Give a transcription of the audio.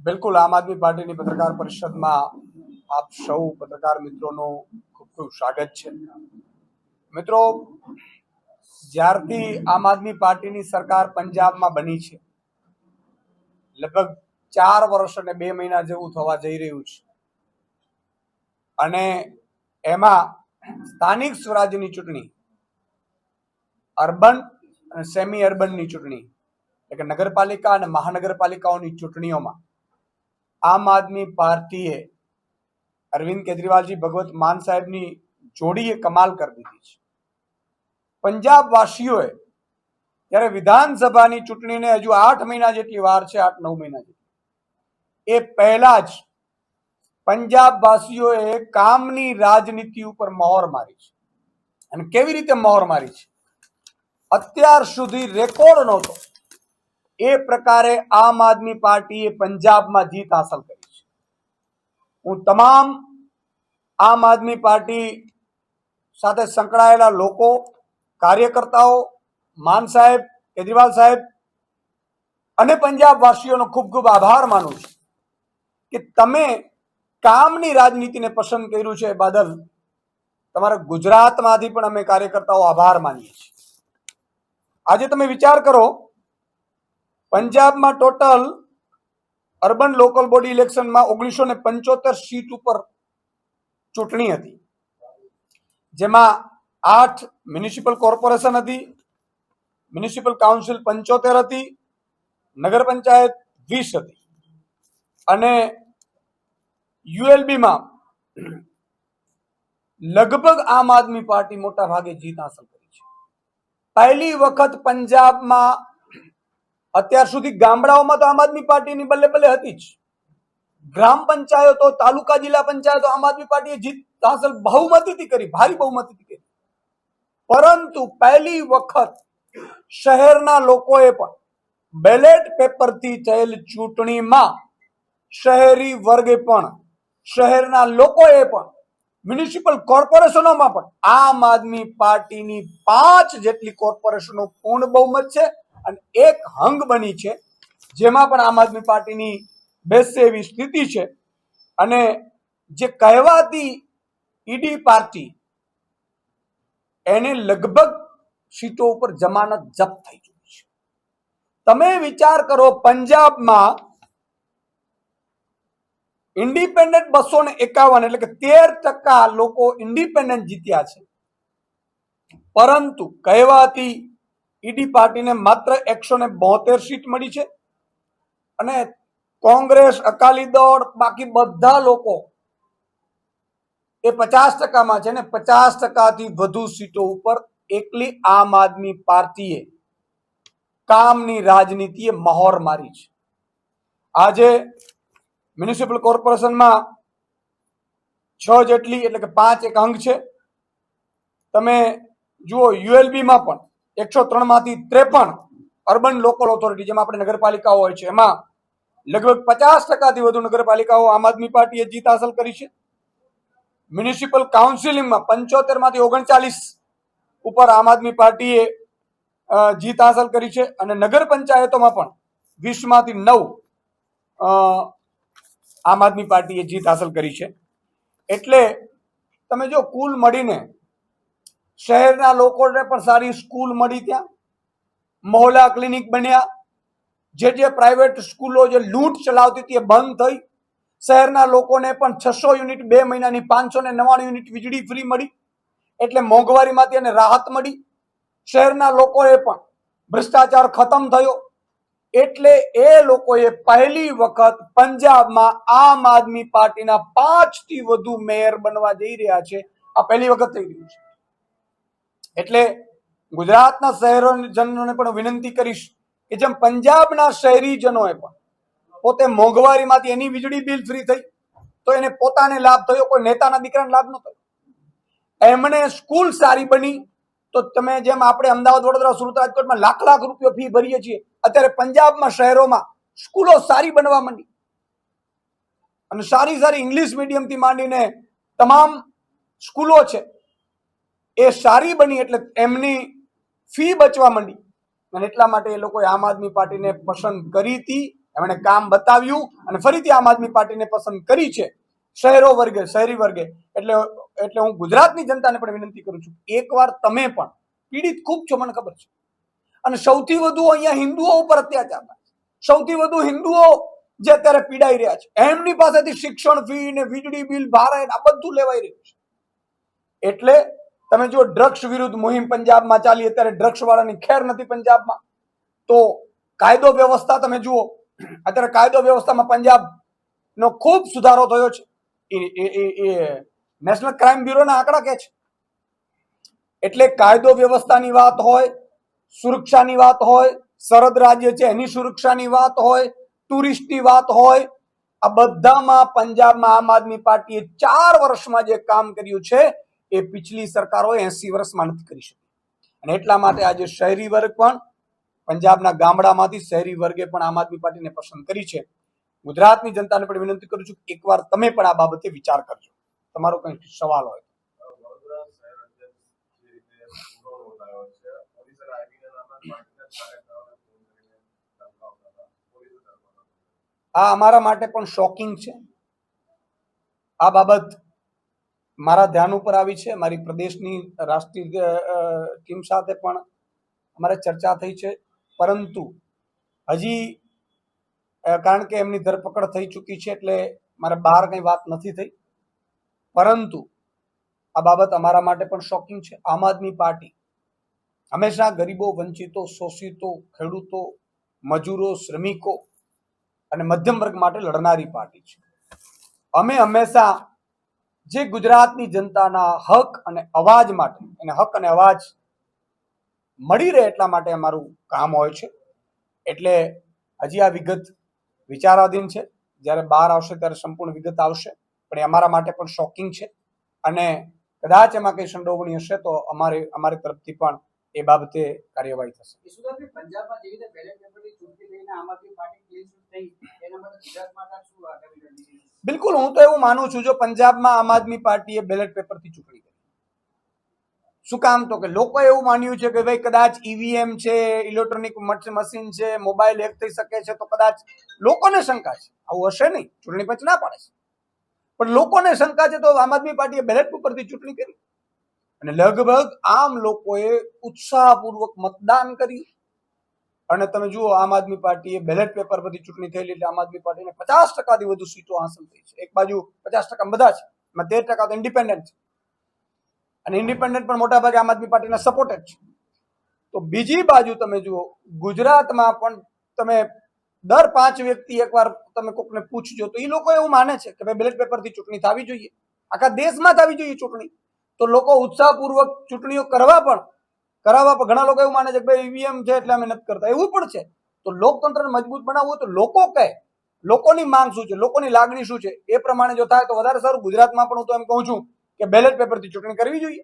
બિલકુલ આમ આદમી પાર્ટીની પત્રકાર પરિષદમાં આપ સૌ પત્રકાર મિત્રોનું ખૂબ ખૂબ સ્વાગત છે। મિત્રો, જ્યારથી આમ આદમી પાર્ટીની સરકાર પંજાબમાં બની છે, લગભગ 4 વર્ષ અને 2 મહિના જેવું થવા જઈ રહ્યું છે અને એમાં સ્થાનિક સ્વરાજ્યની ચૂંટણી, અર્બન અને સેમી અર્બનની ચૂંટણી એટલે કે નગરપાલિકા અને મહાનગરપાલિકાઓની ચૂંટણીઓમાં આમ આદમી પાર્ટીએ અરવિંદ કેજરીવાલજી ભગવત માન સાહેબની જોડીએ કમાલ કરી દીધી છે। પંજાબ વાસીઓએ જ્યારે વિધાનસભાની ચૂંટણીને હજુ 8 મહિના જેટલી વાર છે, 8-9 મહિના જેટલી, એ પહેલા જ પંજાબ વાસીઓએ કામની રાજનીતિ ઉપર મહોર મારી છે। અને કેવી રીતે મહોર મારી છે, અત્યાર સુધી રેકોર્ડ નહોતો એ પ્રકારે આમ આદમી પાર્ટીએ પંજાબમાં જીત હાંસલ કરી છે। હું તમામ આમ આદમી પાર્ટી સાથે સંકળાયેલા લોકો, કાર્યકર્તાઓ, માન સાહેબ, કેજરીવાલ સાહેબ અને પંજાબ વાસીઓનો ખૂબ ખૂબ આભાર માનું છું કે તમે કામની રાજનીતિને પસંદ કર્યું છે। એ બદલ તમારા ગુજરાતમાંથી પણ અમે કાર્યકર્તાઓ આભાર માનીએ છીએ। આજે તમે વિચાર કરો, પંજાબમાં ટોટલ અર્બન લોકલ બોડી ઇલેક્શનમાં 1975 સીટ ઉપર ચૂંટણી હતી, જેમાં 8 મ્યુનિસિપલ કોર્પોરેશન હતી, મ્યુનિસિપલ કાઉન્સિલ 75 હતી, નગર પંચાયત 20 હતી અને યુએલબીમાં લગભગ આમ આદમી પાર્ટી મોટા ભાગે જીત હાંસલ કરી છે। પહેલી વખત પંજાબમાં, અત્યાર સુધી ગામડાઓમાં તો આમ આદમી પાર્ટીની બલ્લે બલ્લે હતી જ, ગ્રામ પંચાયતો, તાલુકા જિલ્લા પંચાયતો આમ આદમી પાર્ટીએ જીત હાંસલ બહુમતીથી કરી, ભારી બહુમતીથી કરી, પરંતુ પહેલી વખત શહેરના લોકોએ પણ બેલેટ પેપરથી થયેલ ચૂંટણીમાં શહેરી વર્ગે પણ, શહેરના લોકોએ પણ, મ્યુનિસિપલ કોર્પોરેશનોમાં પણ આમ આદમી પાર્ટીની 5 જેટલી કોર્પોરેશનો પૂર્ણ બહુમત છે અને એક હંગ બની છે, જેમાં પણ આમ આદમી પાર્ટીની બેસે એવી સ્થિતિ છે। અને જે કહેવાતી ઈડી પાર્ટી, એને લગભગ સીટો ઉપર જમાનત જપ્ત થઈ ચૂકી છે। તમે વિચાર કરો, પંજાબમાં ઇન્ડિપેન્ડન્ટ 251 એટલે કે 13% લોકો ઇન્ડિપેન્ડન્ટ જીત્યા છે, પરંતુ કહેવાતી ઈડી પાર્ટીને માત્ર 172 સીટ મળી છે અને કોંગ્રેસ, અકાલી દળ, બાકી બધા લોકો એ 50%માં છે ને 50%થી વધુ સીટો ઉપર એકલી આમ આદમી પાર્ટીએ કામની રાજનીતિએ મહોર મારી છે। આજે મ્યુનિસિપલ કોર્પોરેશનમાં 6 જેટલી એટલે કે 5 એક અંગ છે। તમે જુઓ, યુએલબીમાં પણ 103 માંથી 53 અર્બન લોકલ ઓથોરિટી, જેમાં આપણે નગરપાલિકાઓ હોય છે, એમાં લગભગ 50%થી વધુ નગરપાલિકાઓ આમ આદમી પાર્ટીએ જીત હાંસલ કરી છે। મ્યુનિસિપલ કાઉન્સિલિંગમાં 75 માંથી 39 ઉપર આમ આદમી પાર્ટીએ જીત હાંસલ કરી છે અને નગર પંચાયતોમાં પણ 20 માંથી 9 આમ આદમી પાર્ટીએ જીત હાંસલ કરી છે। એટલે તમે જો કુલ મળીને શહેરના લોકોને પણ સારી સ્કૂલ મળી, ત્યાં મહોલ્લા ક્લિનિક બન્યા, જે પ્રાઇવેટ સ્કૂલો જે લૂંટ ચલાવતી હતી એ બંધ થઈ, શહેરના લોકોને પણ 600 યુનિટ 2 મહિનાની 599 યુનિટ વીજળી ફ્રી મળી, એટલે મોંઘવારીમાંથી એને રાહત મળી। શહેરના લોકોએ પણ ભ્રષ્ટાચાર ખતમ થયો, એટલે એ લોકોએ પહેલી વખત પંજાબમાં આમ આદમી પાર્ટીના 5 થી વધુ મેયર બનવા જઈ રહ્યા છે। આ પહેલી વખત થઈ રહ્યું છે। એટલે ગુજરાતના શહેરીજનોને પણ વિનંતી કરીશ કે જેમ પંજાબના શહેરીજનોએ પણ પોતે મોંઘવારીમાંથી એની વીજળી બિલ ફ્રી થઈ તો એને પોતાને લાભ થયો, કોઈ નેતાના દીકરાને લાભ ન થયો। એમણે સ્કૂલ સારી બની તો તમે જેમ આપણે અમદાવાદ, વડોદરા, સુરત, રાજકોટમાં લાખ લાખ રૂપિયા ફી ભરીએ છીએ, અત્યારે પંજાબમાં શહેરોમાં સ્કૂલો સારી બનવા માંડી અને સારી સારી ઇંગ્લિશ મીડિયમથી માંડીને તમામ સ્કૂલો છે એ સારી બની, એટલે એમની ફી બચવા માંડી અને એટલા માટે એ લોકોએ આમ આદમી પાર્ટીને પસંદ કરી હતી એમણે કામ બતાવ્યું અને ફરીથી આમ આદમી પાર્ટીને પસંદ કરી છે શહેરી વર્ગે. એટલે હું ગુજરાતની જનતાને પણ વિનંતી કરું છું, એકવાર તમે પણ પીડિત ખૂબ છો, મને ખબર છે, અને સૌથી વધુ અહીંયા હિન્દુઓ ઉપર અત્યાચાર થાય, સૌથી વધુ હિન્દુઓ જે અત્યારે પીડાઈ રહ્યા છે, એમની પાસેથી શિક્ષણ ફી ને વીજળી બિલ ભારે આ બધું લેવાઈ રહ્યું છે. એટલે તમે જો ડ્રગ્સ વિરુદ્ધ મુહિમ પંજાબમાં ચાલી, અત્યારે ડ્રગ્સ વાળાની ખેર નથી પંજાબમાં. તો કાયદો વ્યવસ્થા તમે જુઓ, અત્યારે કાયદો વ્યવસ્થામાં પંજાબનો ખૂબ સુધારો થયો છે. એ નેશનલ ક્રાઇમ બ્યુરોના આંકડા કે છે. એટલે કાયદો વ્યવસ્થાની વાત હોય, સુરક્ષાની વાત હોય, સરહદ રાજ્ય છે એની સુરક્ષાની વાત હોય, ટુરિસ્ટની વાત હોય, આ બધામાં પંજાબમાં આમ આદમી પાર્ટીએ 4 વર્ષમાં જે કામ કર્યું છે એ પિછલી સરકારોએ 80 વર્ષમાં નથી કરી શકી. અને એટલા માટે આજે શહેરી વર્ગ પણ પંજાબના ગામડામાંથી શહેરી વર્ગે પણ આમ આદમી પાર્ટીને પસંદ કરી છે. ગુજરાતની જનતાને પણ વિનંતી કરું છું કે એકવાર તમે પણ આ બાબતે વિચાર કરજો. તમારો કંઈક સવાલ હોય. આ અમારા માટે પણ શોકિંગ છે. આ બાબત મારા ધ્યાન ઉપર આવી છે. મારી પ્રદેશની રાષ્ટ્રીય ટીમ સાથે પણ અમારે ચર્ચા થઈ છે, પરંતુ હજી કારણ કે એમની ધરપકડ થઈ ચૂકી છે એટલે મારે બહાર કંઈ વાત નથી થઈ. પરંતુ આ બાબત અમારા માટે પણ શોકિંગ છે. આમ આદમી પાર્ટી હંમેશા ગરીબો, વંચિતો, શોષિતો, ખેડૂતો, મજૂરો, શ્રમિકો અને મધ્યમ વર્ગ માટે લડનારી પાર્ટી છે. અમે હંમેશા જે ગુજરાતની જનતાના હક અને અવાજ માટે, એને હક અને અવાજ મળી રહે એટલા માટે અમારું કામ હોય છે. એટલે હજી આ વિગત વિચારાધીન છે. જ્યારે બહાર આવશે ત્યારે સંપૂર્ણ વિગત આવશે. પણ એ અમારા માટે પણ શોકિંગ છે અને કદાચ એમાં કંઈ સંડોવણી હશે તો અમારી તરફથી પણ એ બાબતે કાર્યવાહી થશે. પંજાબમાં જેવી રીતે બેલેટ પેપરની ચૂંટણી લઈને આમ આદમી પાર્ટી ક્લીન સ્વીપ થઈ, એના માટે ગુજરાતમાં શું આગામી રણનીતિ? બિલકુલ, હું તો એવું માનું છું, જો પંજાબમાં આમ આદમી પાર્ટીએ બેલેટ પેપરથી ચૂંટણી કરી. શું કામ? તો કે લોકો એવું માન્યું છે કે ભાઈ કદાચ ઈવીએમ છે, ઇલેક્ટ્રોનિક મશીન છે, મોબાઈલ હેક થઈ શકે છે, તો કદાચ લોકોને શંકા છે. આવું હશે નહીં, ચૂંટણી પંચ ના પાડે છે, પણ લોકોને શંકા છે તો આમ આદમી પાર્ટીએ બેલેટ પેપરથી ચૂંટણી કરી અને લગભગ આમ લોકોએ ઉત્સાહપૂર્વક મતદાન કરી. અને તમે જુઓ, આમ આદમી પાર્ટીએ બેલેટ પેપર પરથી ચૂંટણી થયેલી એટલે આમ આદમી પાર્ટીને 50%થી વધુ સીટો હાંસલ થઈ છે. એક બાજુ 50% બધા છે, એમાં 13% તો ઇન્ડિપેન્ડન્ટ છે અને ઇન્ડિપેન્ડન્ટ પણ મોટા ભાગે આમ આદમી પાર્ટીના સપોર્ટેડ છે. તો બીજી બાજુ તમે જુઓ, ગુજરાતમાં પણ તમે દર 5 વ્યક્તિ એકવાર તમે કોકને પૂછજો તો એ લોકો એવું માને છે કે ભાઈ બેલેટ પેપરથી ચૂંટણી થવી જોઈએ, આખા દેશમાં થવી જોઈએ ચૂંટણી. તો લોકો ઉત્સાહપૂર્વક ચૂંટણીઓ કરાવવા પણ ઘણા લોકો એવું માને છે કે ભાઈ ઈવીએમ છે એટલે અમે નથી કરતા, એવું પણ છે. તો લોકતંત્રને મજબૂત બનાવવું તો લોકો કહે, લોકોની માંગ શું છે, લોકોની લાગણી શું છે, એ પ્રમાણે જો થાય તો વધારે સારું. ગુજરાતમાં પણ હું તો એમ કહું છું કે બેલેટ પેપરથી ચૂંટણી કરવી જોઈએ.